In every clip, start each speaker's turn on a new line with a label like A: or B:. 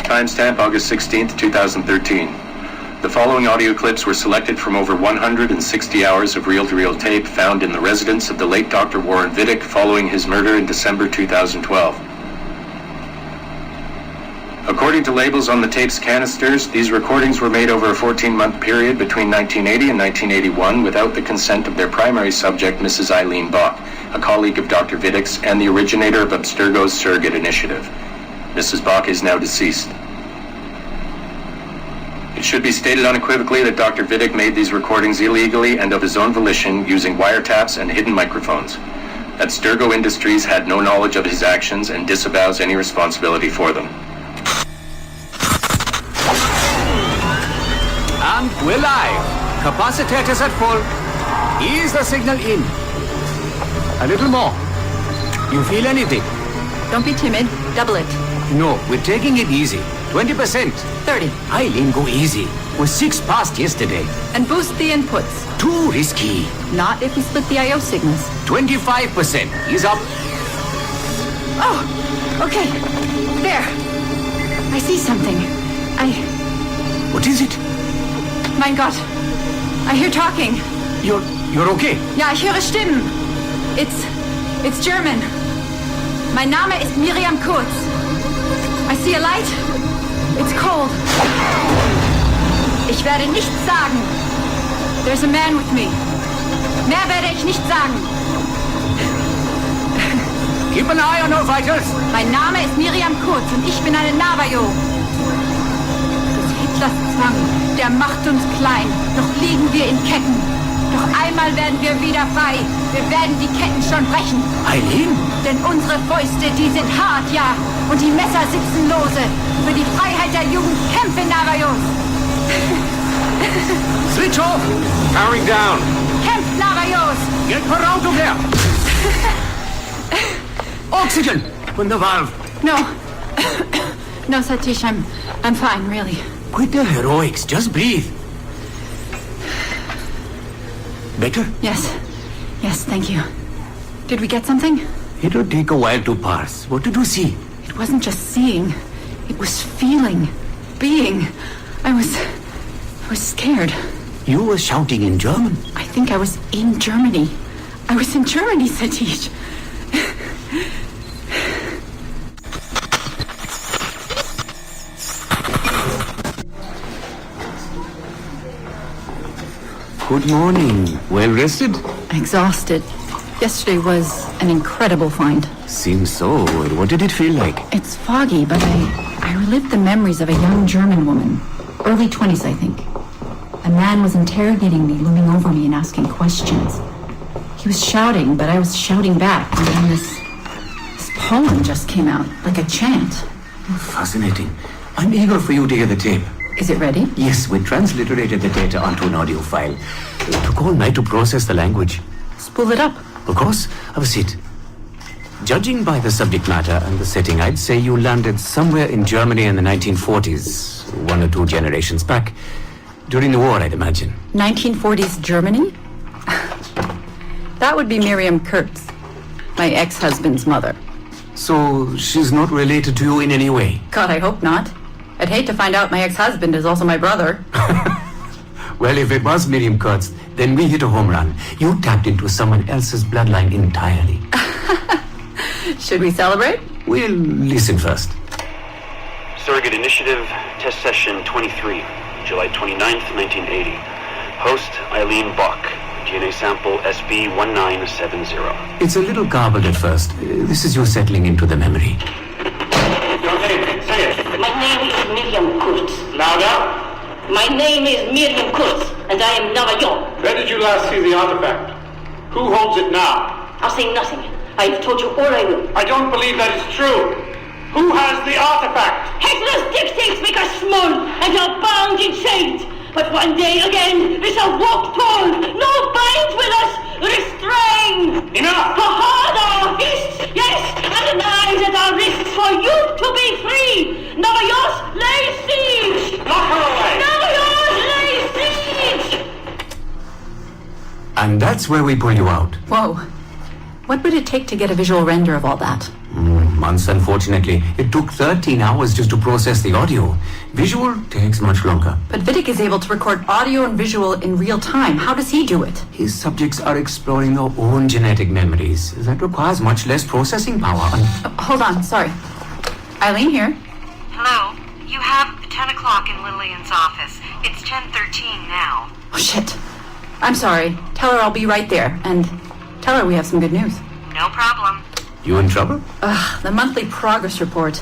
A: Timestamp August 16th, 2013. The following audio clips were selected from over 160 hours of reel-to-reel tape found in the residence of the late Dr. Warren Vidic following his murder in December 2012. According to labels on the tape's canisters, these recordings were made over a 14-month period between 1980 and 1981 without the consent of their primary subject, Mrs. Eileen Bach, a colleague of Dr. Vidic's and the originator of Abstergo's Surrogate Initiative. Mrs. Bach is now deceased. It should be stated unequivocally that Dr. Vidic made these recordings illegally and of his own volition using wiretaps and hidden microphones. Abstergo Industries had no knowledge of his actions and disavows any responsibility for them.
B: And we're live. Capacitors at full. Ease the signal in. A little more. You feel anything?
C: Don't be timid. Double it.
B: No, we're taking it easy. 20%.
C: 30.
B: Eileen, go easy. We're 6 past yesterday.
C: And boost the inputs.
B: Too risky.
C: Not if we split the I/O signals.
B: 25%. Ease up.
C: Oh, okay. There. I see something.
B: What is it?
C: Mein Gott. I hear talking.
B: You're okay?
C: Ja, ich höre Stimmen. It's German. Mein Name ist Miriam Kurz. I see a light. It's cold. Ich werde nichts sagen. There's a man with me. Mehr werde ich nicht sagen.
B: Keep an eye on our vitals.
C: Mein Name ist Miriam Kurz und ich bin eine Navajo. Des Hitlers Zwang, der macht uns klein. Doch liegen wir in Ketten. Doch einmal werden wir wieder frei. Wir werden die Ketten schon brechen.
B: Eileen?
C: Denn unsere Fäuste, die sind hart, ja. Und die Messer sitzen lose. Für die Freiheit der Jugend kämpfen Navajos.
B: Switch off. Powering down.
C: Kämpft Navajos.
B: Get her out of there. Oxygen. From the valve.
C: No. No, Satish, I'm fine, really.
B: Quit the heroics. Just breathe. Better?
C: Yes, thank you. Did we get something?
B: It'll take a while to parse. What did you see?
C: It wasn't just seeing. It was feeling. Being. I was scared.
B: You were shouting in German.
C: I think I was in Germany. I was in Germany, Satish.
B: Good morning. Well rested?
C: Exhausted. Yesterday was an incredible find.
B: Seems so. What did it feel like?
C: It's foggy, but I relived the memories of a young German woman. Early 20s, I think. A man was interrogating me, looming over me and asking questions. He was shouting, but I was shouting back. And then this poem just came out, like a chant.
B: Fascinating. I'm eager for you to hear the tape.
C: Is it ready?
B: Yes, we transliterated the data onto an audio file. It took all night to process the language.
C: Spool it up.
B: Of course. Have a seat. Judging by the subject matter and the setting, I'd say you landed somewhere in Germany in the 1940s, 1 or 2 generations back. During the war, I'd imagine.
C: 1940s Germany? That would be Miriam Kurz, my ex-husband's mother.
B: So she's not related to you in any way?
C: God, I hope not. I'd hate to find out my ex-husband is also my brother.
B: Well, if it was Miriam Kurtz, then we hit a home run. You tapped into someone else's bloodline entirely.
C: Should we celebrate?
B: We'll listen first.
D: Surrogate Initiative, Test Session 23, July 29th, 1980. Host, Eileen Bach. DNA sample SB1970.
B: It's a little garbled at first. This is you settling into the memory.
D: Your name, say it.
E: My name is Miriam Kurz.
D: Louder.
E: My name is Miriam Kurz, and I am Navajo.
D: Where did you last see the artifact? Who holds it now?
E: I'll say nothing. I have told you all I will.
D: I don't believe that is true. Who has the artifact?
E: Hitler's dictates make us small and are bound in chains. But one day again, we shall walk tall. No binds with us, restrain.
D: Enough!
E: For hard our fists, yes, and the knives at our wrists for you to be free. Navajos lay siege.
D: Lock her away.
E: Navajos lay siege.
B: And that's where we pull you out.
C: Whoa. What would it take to get a visual render of all that?
B: months, unfortunately. It took 13 hours just to process the audio. Visual takes much longer.
C: But Vidic is able to record audio and visual in real time. How does he do it?
B: His subjects are exploring their own genetic memories. That requires much less processing power.
C: Hold on, sorry. Eileen here.
F: Hello. You have 10 o'clock in Lillian's office. It's 10:13 now.
C: Oh, shit. I'm sorry. Tell her I'll be right there. And tell her we have some good news.
F: No problem.
B: You in trouble?
C: The monthly progress report.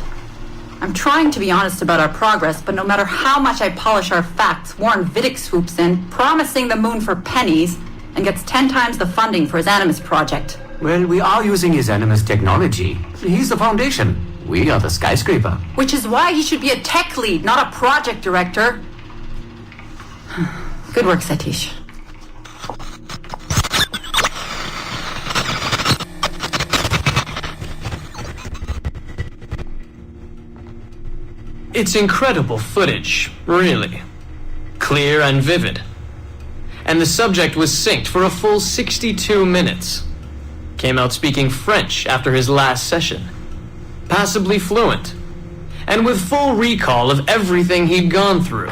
C: I'm trying to be honest about our progress, but no matter how much I polish our facts, Warren Vidic swoops in, promising the moon for pennies, and gets 10 times the funding for his Animus project.
B: Well, we are using his Animus technology. He's the foundation. We are the skyscraper.
C: Which is why he should be a tech lead, not a project director. Good work, Satish.
G: It's incredible footage, really. Clear and vivid. And the subject was synced for a full 62 minutes. Came out speaking French after his last session. Passably fluent. And with full recall of everything he'd gone through.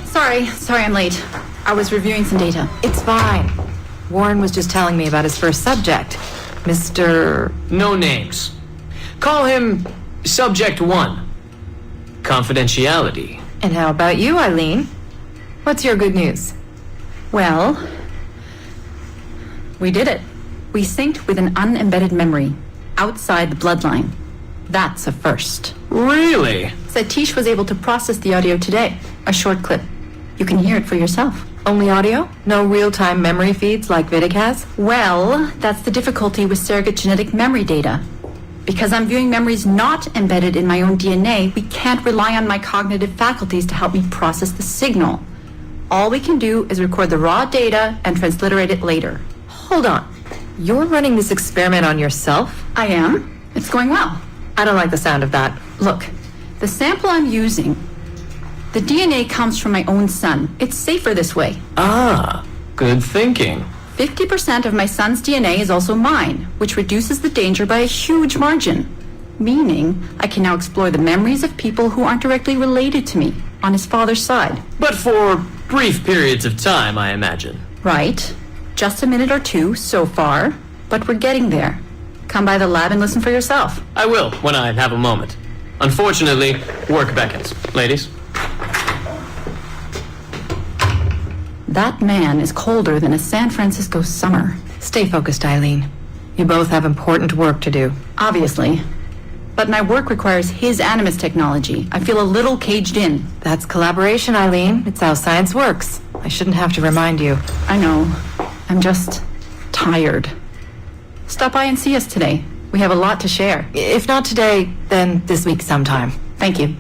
C: Sorry I'm late. I was reviewing some data.
H: It's fine. Warren was just telling me about his first subject, Mr.
G: No names. Call him Subject 1. Confidentiality.
H: And how about you, Eileen? What's your good news?
C: Well, we did it. We synced with an unembedded memory outside the bloodline. That's a first.
G: Really?
C: Satish was able to process the audio today. A short clip. You can hear it for yourself.
H: Only audio? No real-time memory feeds like Vidic has?
C: Well, that's the difficulty with surrogate genetic memory data. Because I'm viewing memories not embedded in my own DNA, we can't rely on my cognitive faculties to help me process the signal. All we can do is record the raw data and transliterate it later.
H: Hold on. You're running this experiment on yourself?
C: I am. It's going well.
H: I don't like the sound of that.
C: Look, the sample I'm using, the DNA comes from my own son. It's safer this way.
G: Ah, good thinking.
C: 50% of my son's DNA is also mine, which reduces the danger by a huge margin. Meaning, I can now explore the memories of people who aren't directly related to me on his father's side.
G: But for brief periods of time, I imagine.
C: Right. Just a minute or two so far, but we're getting there. Come by the lab and listen for yourself.
G: I will, when I have a moment. Unfortunately, work beckons. Ladies?
C: That man is colder than a San Francisco summer.
H: Stay focused, Eileen. You both have important work to do.
C: Obviously. But my work requires his Animus technology. I feel a little caged in.
H: That's collaboration, Eileen. It's how science works. I shouldn't have to remind you.
C: I know. I'm just tired. Stop by and see us today. We have a lot to share.
H: If not today, then this week sometime.
C: Thank you.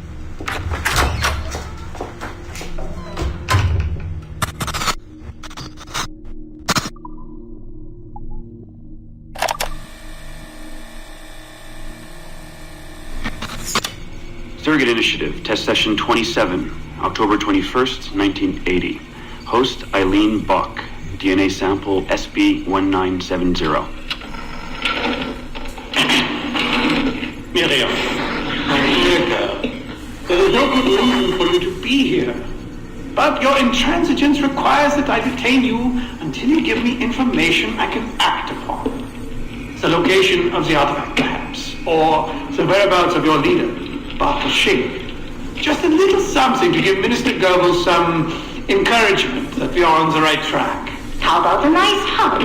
D: Surrogate Initiative, Test Session 27, October 21st, 1980. Host Eileen Bach, DNA sample SB1970.
I: Miriam, my dear girl, there is no good reason for you to be here. But your intransigence requires that I detain you until you give me information I can act upon. The location of the artifact, perhaps, or the whereabouts of your leader, Bartle Shing. Just a little something to give Minister Goebbels some encouragement that we are on the right track.
E: How about a nice hug?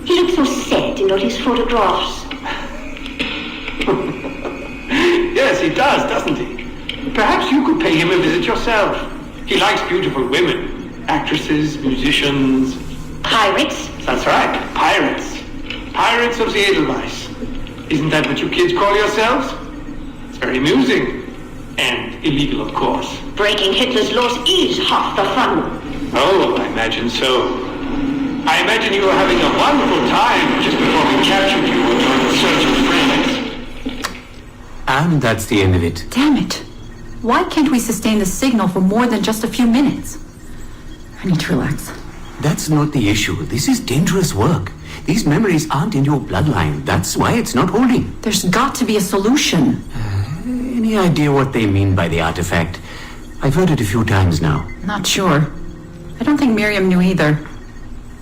E: He looks so sad in all his photographs.
I: Yes, he does, doesn't he? Perhaps you could pay him a visit yourself. He likes beautiful women, actresses, musicians.
E: Pirates?
I: That's right, pirates. Pirates of the Edelweiss. Isn't that what you kids call yourselves? It's very amusing. And illegal, of course.
E: Breaking Hitler's laws is half the fun.
I: Oh, I imagine so. I imagine you were having a wonderful time just before we captured you and your insurgent friends.
B: And that's the end of it.
C: Damn it. Why can't we sustain the signal for more than just a few minutes? I need to relax.
B: That's not the issue. This is dangerous work. These memories aren't in your bloodline. That's why it's not holding.
C: There's got to be a solution.
B: Any idea what they mean by the artifact? I've heard it a few times now.
C: Not sure. I don't think Miriam knew either.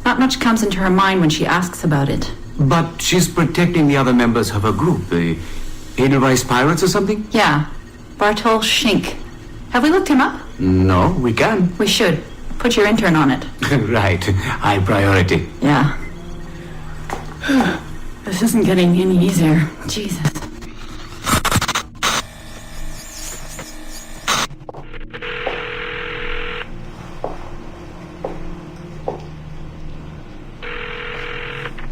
C: Not much comes into her mind when she asks about it.
B: But she's protecting the other members of her group, the Edelweiss Pirates or something?
C: Yeah. Bartol Schink. Have we looked him up?
B: No, we can.
C: We should. Put your intern on it.
B: Right. High priority.
C: Yeah. This isn't getting any easier. Jesus.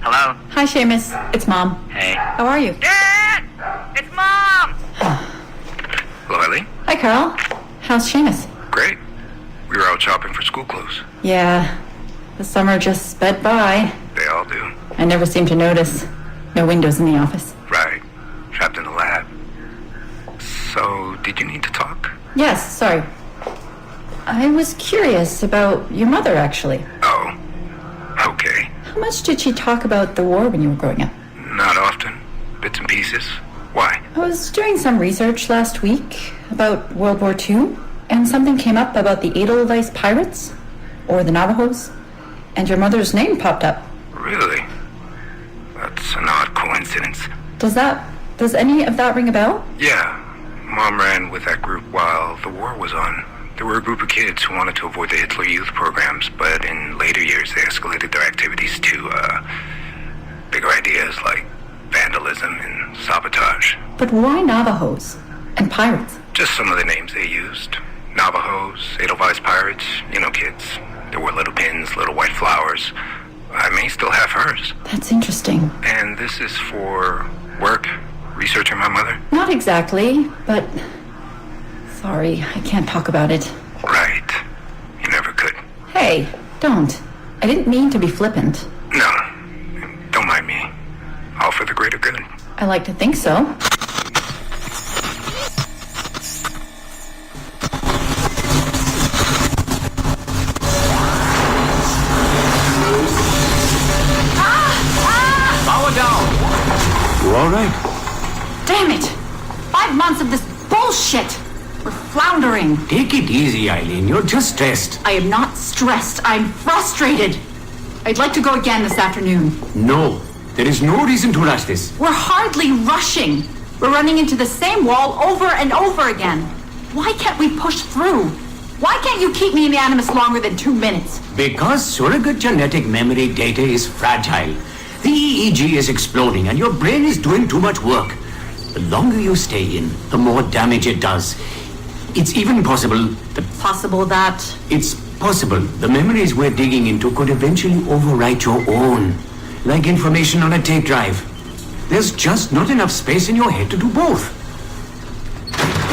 J: Hello?
C: Hi, Seamus. It's Mom.
J: Hey.
C: How are you?
F: Dad! It's Mom!
J: Hello, Eileen?
C: Hi, Carl. How's Seamus?
J: Great. We were out shopping for school clothes.
C: Yeah. The summer just sped by.
J: They all do.
C: I never seem to notice. No windows in the office.
J: Right. Trapped in the lab. So, did you need to talk?
C: Yes, sorry. I was curious about your mother, actually.
J: Oh. Okay.
C: How much did she talk about the war when you were growing up?
J: Not often. Bits and pieces. Why?
C: I was doing some research last week about World War II, and something came up about the Edelweiss Pirates, or the Navajos, and your mother's name popped up.
J: Really? That's an odd coincidence.
C: Does any of that ring a bell?
J: Yeah. Mom ran with that group while the war was on. There were a group of kids who wanted to avoid the Hitler Youth programs, but in later years they escalated their activities to, bigger ideas like vandalism and sabotage.
C: But why Navajos and pirates?
J: Just some of the names they used. Navajos, Edelweiss Pirates, you know kids. There were little pins, little white flowers. I may still have hers.
C: That's interesting.
J: And this is for work? Researching my mother?
C: Not exactly, but... Sorry, I can't talk about it.
J: Right. You never could.
C: Hey, don't. I didn't mean to be flippant.
J: No. Don't mind me. All for the greater good.
C: I like to think so.
B: Power down! You all right?
C: Damn it! 5 months of this bullshit! We're floundering.
B: Take it easy, Eileen. You're just stressed.
C: I am not stressed. I'm frustrated. I'd like to go again this afternoon.
B: No. There is no reason to rush this.
C: We're hardly rushing. We're running into the same wall over and over again. Why can't we push through? Why can't you keep me in the Animus longer than 2 minutes?
B: Because surrogate genetic memory data is fragile. The EEG is exploding and your brain is doing too much work. The longer you stay in, the more damage it does. It's even possible that...
C: Possible that...
B: It's possible the memories we're digging into could eventually overwrite your own. Like information on a tape drive. There's just not enough space in your head to do both.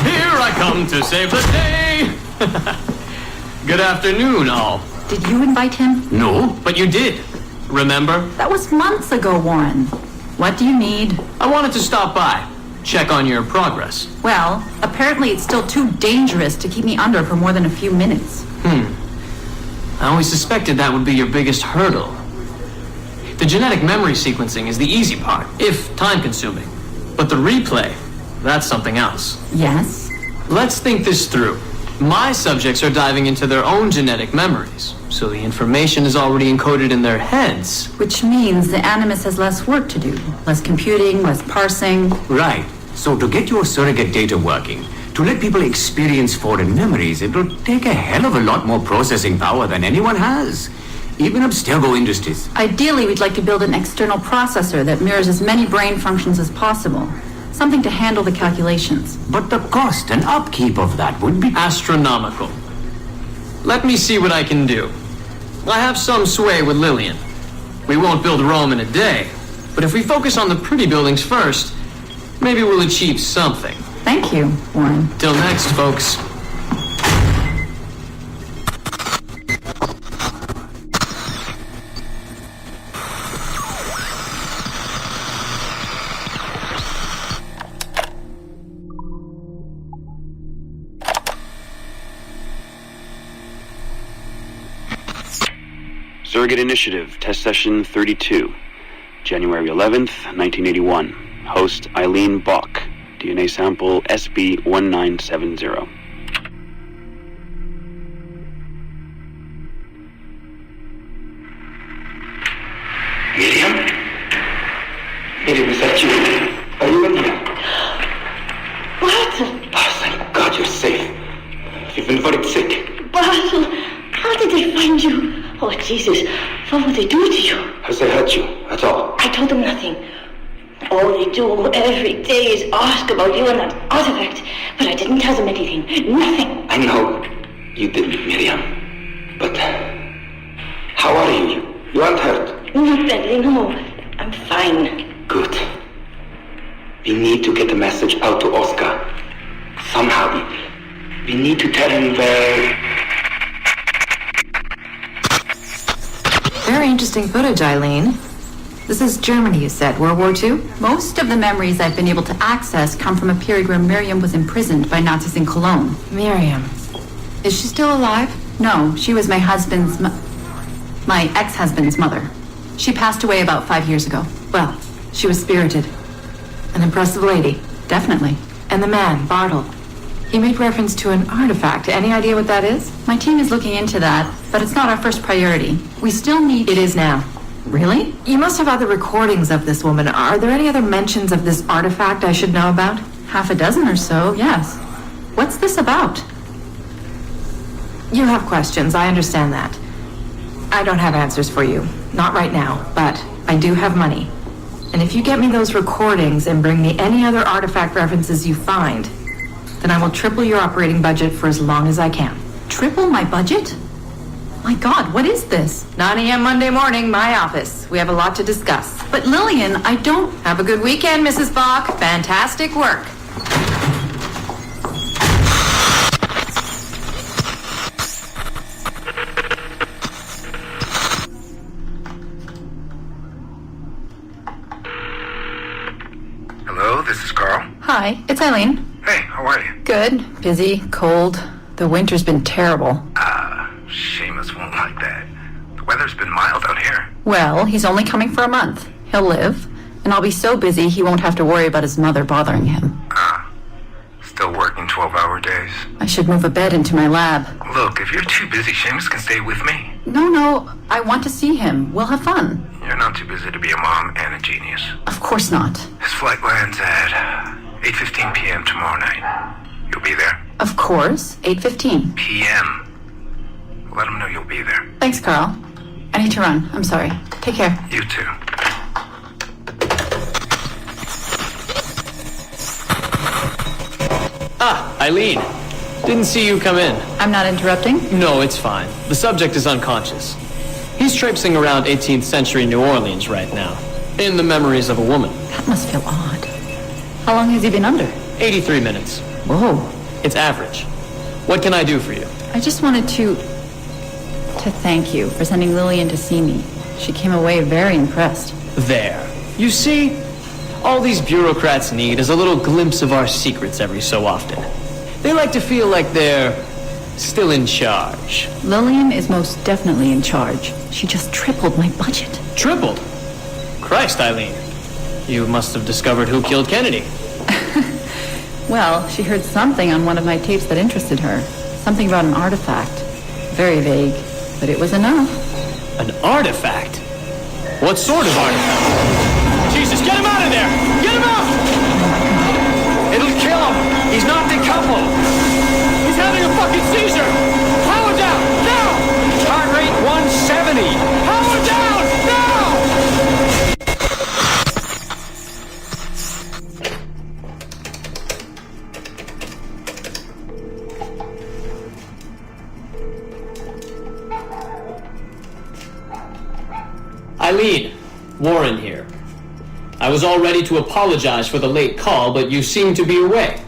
G: Here I come to save the day! Good afternoon, all.
C: Did you invite him?
B: No.
G: But you did. Remember?
C: That was months ago, Warren. What do you need?
G: I wanted to stop by. Check on your progress.
C: Well, apparently it's still too dangerous to keep me under for more than a few minutes.
G: I always suspected that would be your biggest hurdle. The genetic memory sequencing is the easy part, if time-consuming. But the replay, that's something else.
C: Yes?
G: Let's think this through. My subjects are diving into their own genetic memories, so the information is already encoded in their heads.
C: Which means the Animus has less work to do. Less computing, less parsing.
B: Right. So to get your surrogate data working, to let people experience foreign memories, it'll take a hell of a lot more processing power than anyone has. Even Abstergo Industries.
C: Ideally, we'd like to build an external processor that mirrors as many brain functions as possible. Something to handle the calculations.
B: But the cost and upkeep of that would be...
G: Astronomical. Let me see what I can do. I have some sway with Lillian. We won't build Rome in a day, but if we focus on the pretty buildings first, maybe we'll achieve something.
C: Thank you, Warren.
G: Till next, folks.
D: Surrogate Initiative, Test Session 32, January 11th, 1981. Host Eileen Bach, DNA sample SB1970.
I: Miriam? Miriam, is that you? Are you in here?
E: Bartle!
I: Oh, thank God you're safe. You've been very sick.
E: Bartle! How did they find you? Oh, Jesus. What would they do to you?
I: Has they hurt you at all?
E: I told them nothing. All they do every day is ask about you and that artifact. But I didn't tell them anything. Nothing.
I: I know you didn't, Miriam. But how are you? You aren't hurt?
E: Not badly, no. I'm fine.
I: Good. We need to get the message out to Oscar. Somehow. We need to tell him where...
H: Very interesting footage, Eileen. This is Germany, you said. World War II?
C: Most of the memories I've been able to access come from a period where Miriam was imprisoned by Nazis in Cologne.
H: Miriam. Is she still alive?
C: No, she was my ex-husband's mother. She passed away about 5 years ago.
H: Well, she was spirited. An impressive lady.
C: Definitely.
H: And the man, Bartle. He made reference to an artifact. Any idea what that is?
C: My team is looking into that, but it's not our first priority. We still need...
H: It is now.
C: Really?
H: You must have other recordings of this woman. Are there any other mentions of this artifact I should know about?
C: Half a dozen or so, yes. What's this about?
H: You have questions, I understand that. I don't have answers for you. Not right now, but I do have money. And if you get me those recordings and bring me any other artifact references you find, then I will triple your operating budget for as long as I can.
C: Triple my budget? My God, what is this?
H: 9 a.m. Monday morning, my office. We have a lot to discuss.
C: But Lillian, I don't...
H: Have a good weekend, Mrs. Bach. Fantastic work.
J: Hello, this is Carl.
C: Hi, it's Eileen.
J: Hey, how are you?
C: Good. Busy. Cold. The winter's been terrible.
J: Seamus won't like that. The weather's been mild out here.
C: Well, he's only coming for a month. He'll live. And I'll be so busy he won't have to worry about his mother bothering him.
J: Still working 12-hour days.
C: I should move a bed into my lab.
J: Look, if you're too busy, Seamus can stay with me.
C: No, I want to see him. We'll have fun.
J: You're not too busy to be a mom and a genius.
C: Of course not.
J: His flight lands at 8:15 p.m. tomorrow night. You'll be there?
C: Of course. 8:15.
J: p.m. Let him know you'll be there.
C: Thanks, Carl. I need to run. I'm sorry. Take care.
J: You too.
G: Eileen. Didn't see you come in.
C: I'm not interrupting?
G: No, it's fine. The subject is unconscious. He's traipsing around 18th century New Orleans right now, in the memories of a woman.
C: That must feel odd. How long has he been under?
G: 83 minutes.
C: Whoa.
G: It's average. What can I do for you?
C: I just wanted to thank you for sending Lillian to see me. She came away very impressed.
G: There. You see, all these bureaucrats need is a little glimpse of our secrets every so often. They like to feel like they're still in charge.
C: Lillian is most definitely in charge. She just tripled my budget.
G: Tripled? Christ, Eileen. You must have discovered who killed Kennedy.
C: Well, she heard something on one of my tapes that interested her. Something about an artifact. Very vague, but it was enough.
G: An artifact? What sort of artifact? Jesus, get him out of there! Get him out! It'll kill him! He's not decoupled! He's having a fucking seizure! Power down! Now! Heart rate 170! Power down! Now! Eileen, Warren here. I was all ready to apologize for the late call, but you seem to be away.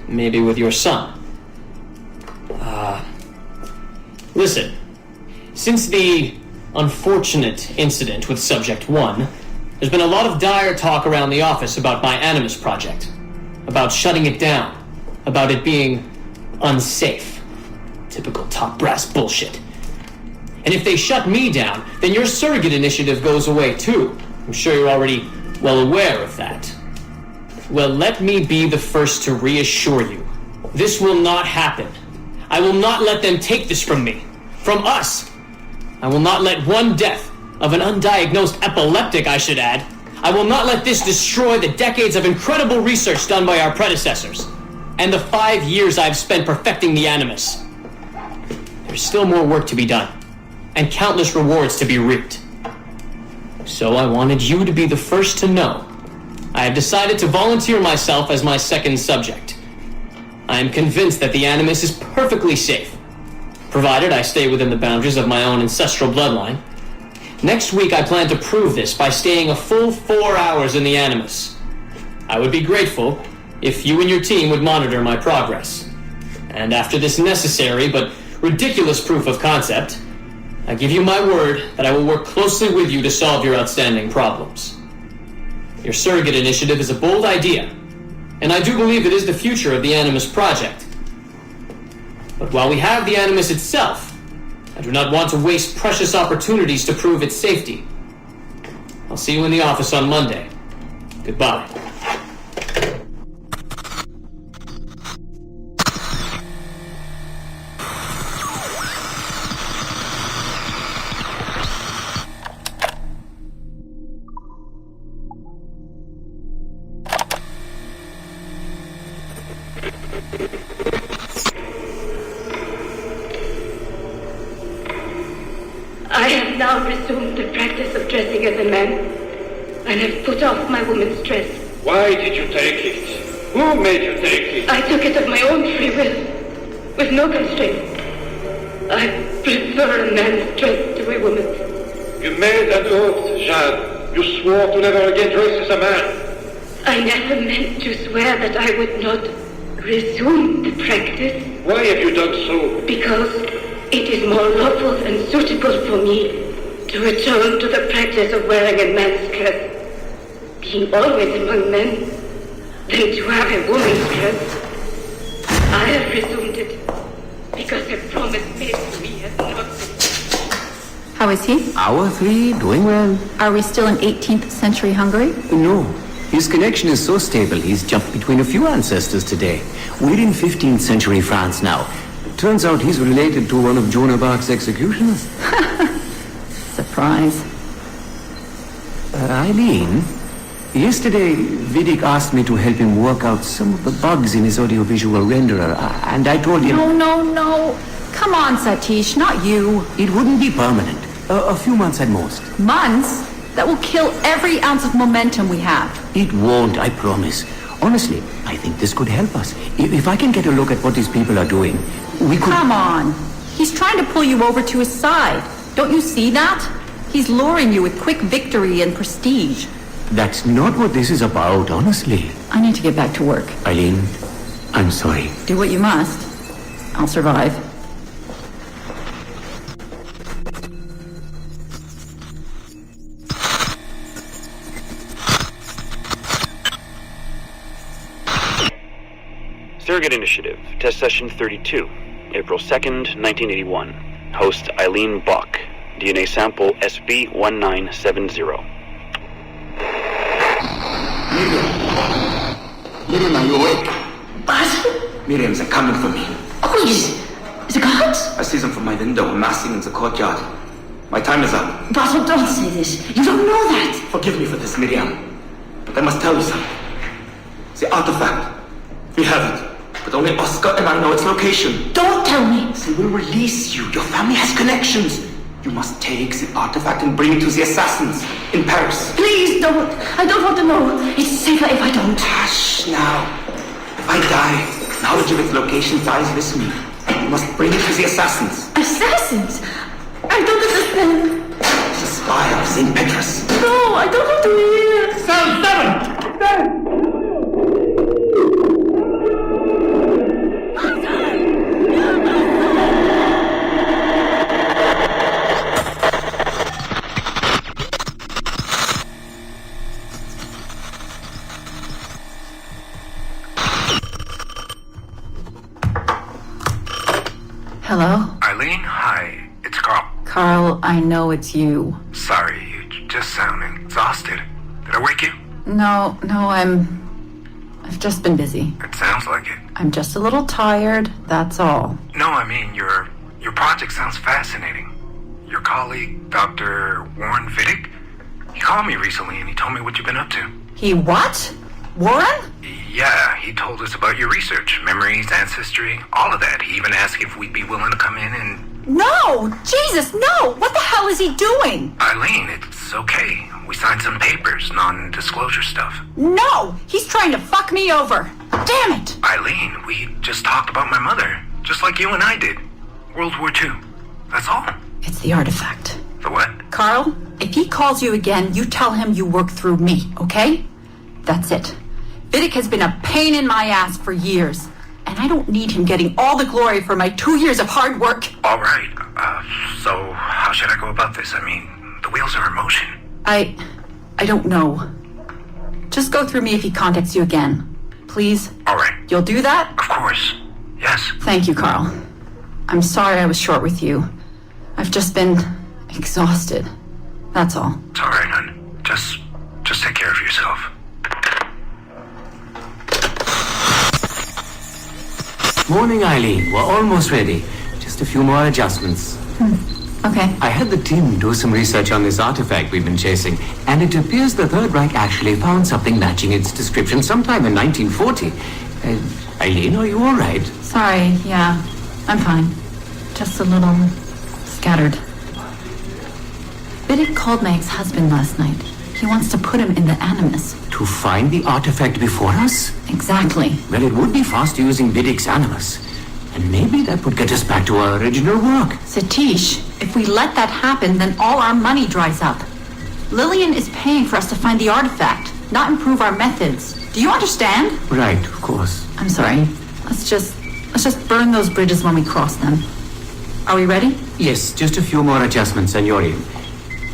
G: Maybe with your son. Listen, since the unfortunate incident with Subject 1, there's been a lot of dire talk around the office about my Animus project. About shutting it down. About it being unsafe. Typical top brass bullshit. And if they shut me down, then your surrogate initiative goes away too. I'm sure you're already well aware of that. Well, let me be the first to reassure you. This will not happen. I will not let them take this from me. From us. I will not let one death, of an undiagnosed epileptic I should add, I will not let this destroy the decades of incredible research done by our predecessors, and the 5 years I've spent perfecting the Animus. There's still more work to be done, and countless rewards to be reaped. So I wanted you to be the first to know. I have decided to volunteer myself as my second subject. I am convinced that the Animus is perfectly safe, provided I stay within the boundaries of my own ancestral bloodline. Next week I plan to prove this by staying a full 4 hours in the Animus. I would be grateful if you and your team would monitor my progress. And after this necessary but ridiculous proof of concept, I give you my word that I will work closely with you to solve your outstanding problems. Your surrogate initiative is a bold idea, and I do believe it is the future of the Animus project. But while we have the Animus itself, I do not want to waste precious opportunities to prove its safety. I'll see you in the office on Monday. Goodbye.
E: I have now resumed the practice of dressing as a man, and have put off my woman's dress.
I: Why did you take it? Who made you take it?
E: I took it of my own free will, with no constraint. I prefer a man's dress to a woman's.
I: You made an oath, Jeanne. You swore to never again dress as a man.
E: I never meant to swear that I would not resume the practice.
I: Why have you done so?
E: Because it is more lawful and suitable for me to return to the practice of wearing a man's dress, being always among men, than to have a woman's dress. I have resumed it because a promise made to me has not been.
C: How is he?
B: Hour 3, doing well.
C: Are we still in 18th century Hungary?
B: No. His connection is so stable, he's jumped between a few ancestors today. We're in 15th century France now. Turns out he's related to one of Joan of Arc's executioners.
C: Surprise.
B: Eileen, yesterday Vidic asked me to help him work out some of the bugs in his audiovisual renderer, and I told him...
C: No. Come on, Satish, not you.
B: It wouldn't be permanent. A few months at most.
C: Months? That will kill every ounce of momentum we have.
B: It won't, I promise. Honestly, I think this could help us. If I can get a look at what these people are doing, we could...
C: Come on. He's trying to pull you over to his side. Don't you see that? He's luring you with quick victory and prestige.
B: That's not what this is about, honestly.
C: I need to get back to work.
B: Eileen, I'm sorry.
C: Do what you must. I'll survive.
D: Surrogate Initiative, Test Session 32, April 2nd, 1981. Host Eileen Bach. DNA sample SB1970.
K: Miriam, are you awake?
L: What?
K: Miriam, they're coming for me.
L: Oh, the guards?
K: I see them from my window, massing in the courtyard. My time is up.
L: Basil, don't say this. You don't know that.
K: Forgive me for this, Miriam. But I must tell you something. The artifact. We have it. But only Oscar and I know its location.
L: Don't tell me.
K: They will release you. Your family has connections. You must take the artifact and bring it to the assassins in Paris.
L: Please don't. I don't want to know. It's safer if I don't.
K: Hush now. If I die, knowledge of its location dies with me. You must bring it to the assassins.
L: Assassins? I don't understand.
K: The spire of St. Petrus.
L: No, I don't want to hear.
I: Cell 7!
C: Hello?
J: Eileen, hi. It's Carl.
C: Carl, I know it's you.
J: Sorry, you just sound exhausted. Did I wake you?
C: No, I've just been busy.
J: It sounds like it.
C: I'm just a little tired, that's all.
J: No, I mean, your project sounds fascinating. Your colleague, Dr. Warren Vidic, he called me recently and he told me what you've been up to.
C: He what? Warren?
J: Yeah, he told us about your research, memories, ancestry, all of that. He even asked if we'd be willing to come in and...
C: No! Jesus, no! What the hell is he doing?
J: Eileen, it's okay. We signed some papers, non-disclosure stuff.
C: No! He's trying to fuck me over! Damn it!
J: Eileen, we just talked about my mother, just like you and I did. World War II. That's all.
C: It's the artifact.
J: The what?
C: Carl, if he calls you again, you tell him you work through me, okay? That's it. Vidic has been a pain in my ass for years, and I don't need him getting all the glory for my 2 years of hard work.
J: All right. So how should I go about this? I mean, the wheels are in motion.
C: I don't know. Just go through me if he contacts you again. Please?
J: All right.
C: You'll do that?
J: Of course. Yes.
C: Thank you, Carl. I'm sorry I was short with you. I've just been exhausted. That's all.
J: It's all right, hon. Just take care of yourself.
B: Morning, Eileen. We're almost ready. Just a few more adjustments.
C: Okay.
B: I had the team do some research on this artifact we've been chasing, and it appears the Third Reich actually found something matching its description sometime in 1940. Eileen, are you all right?
C: Sorry, yeah. I'm fine. Just a little scattered. Vidic called my ex-husband last night. He wants to put him in the Animus.
B: To find the artifact before us?
C: Exactly.
B: Well, it would be faster using Vidic's Animus. And maybe that would get us back to our original work.
C: Satish, if we let that happen, then all our money dries up. Lillian is paying for us to find the artifact, not improve our methods. Do you understand?
B: Right, of course.
C: I'm sorry. Let's just burn those bridges when we cross them. Are we ready?
B: Yes, just a few more adjustments and you're in.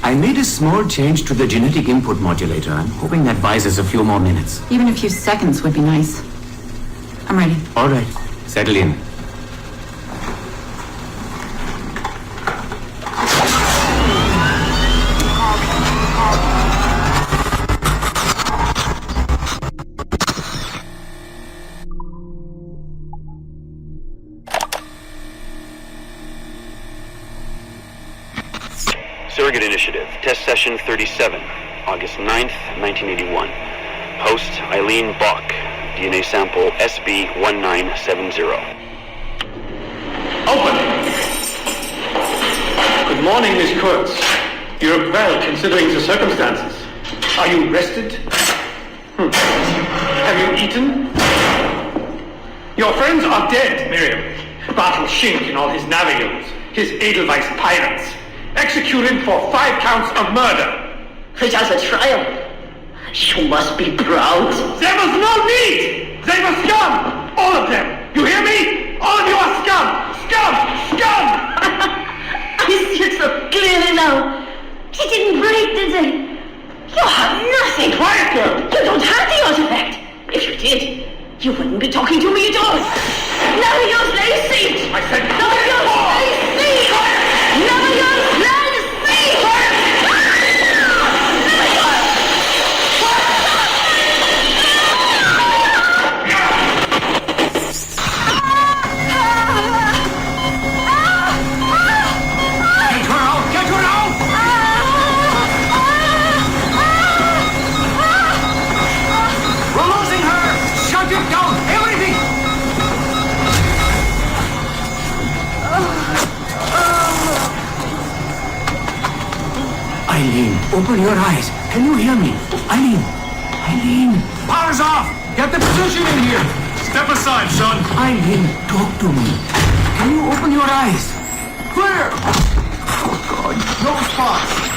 B: I made a small change to the genetic input modulator. I'm hoping that buys us a few more minutes.
C: Even a few seconds would be nice. I'm ready.
B: All right, settle in.
D: Surrogate Initiative, Test Session 37, August 9th, 1981. Host Eileen Bach, DNA sample SB1970.
I: Open! Good morning, Miss Kurtz. You look well, considering the circumstances. Are you rested? Have you eaten? Your friends are dead, Miriam. Bartel Schink and all his navigators, his Edelweiss pirates, executed for 5 counts of murder.
L: It has a trial. You must be proud.
I: There was no need! They were scum! All of them! You hear me? All of you are scum! Scum! Scum!
L: I see it so clearly now. He didn't break, did they? You have nothing.
I: Quiet, girl!
L: You don't have the artifact. If you did, you wouldn't be talking to me at all. None of yours lay seat.
I: I said
L: None of yours lay seat. None of yours lay seat.
B: Eileen, open your eyes. Can you hear me? Eileen! Eileen!
M: Power's off! Get the position in here! Step aside, son!
B: Eileen, talk to me. Can you open your eyes?
M: Clear! Oh, God, no spots!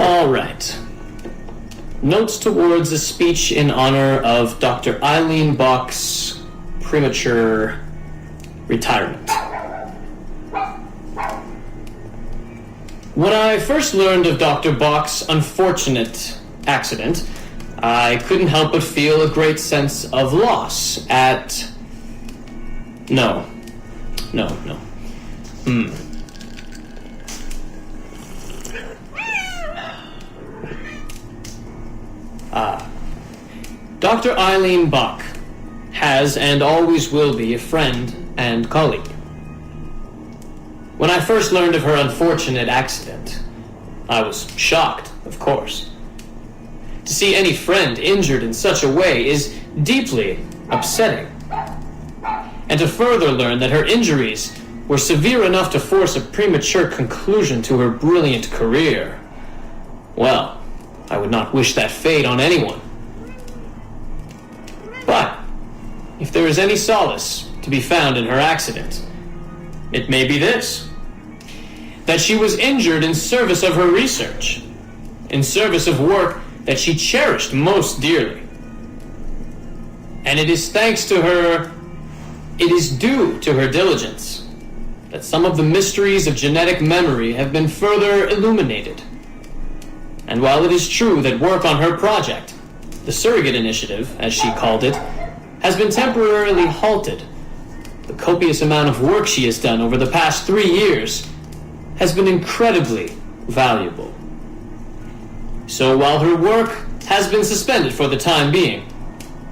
G: All right. Notes towards a speech in honor of Dr. Eileen Bach's premature retirement. When I first learned of Dr. Bach's unfortunate accident, I couldn't help but feel a great sense of loss at... No. Dr. Eileen Bach has and always will be a friend and colleague. When I first learned of her unfortunate accident, I was shocked, of course. To see any friend injured in such a way is deeply upsetting. And to further learn that her injuries were severe enough to force a premature conclusion to her brilliant career, well, I would not wish that fate on anyone. But if there is any solace to be found in her accident, it may be this: that she was injured in service of her research, in service of work that she cherished most dearly. And it is thanks to her, it is due to her diligence, that some of the mysteries of genetic memory have been further illuminated. And while it is true that work on her project, the Surrogate Initiative, as she called it, has been temporarily halted, the copious amount of work she has done over the past 3 years has been incredibly valuable. So while her work has been suspended for the time being,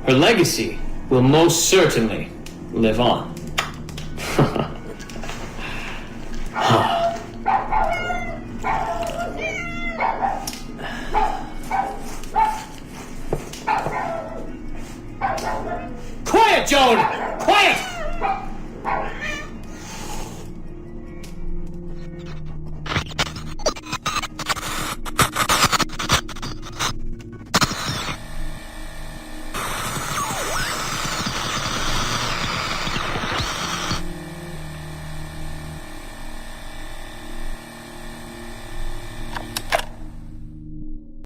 G: her legacy will most certainly live on. Quiet, Joan! Quiet!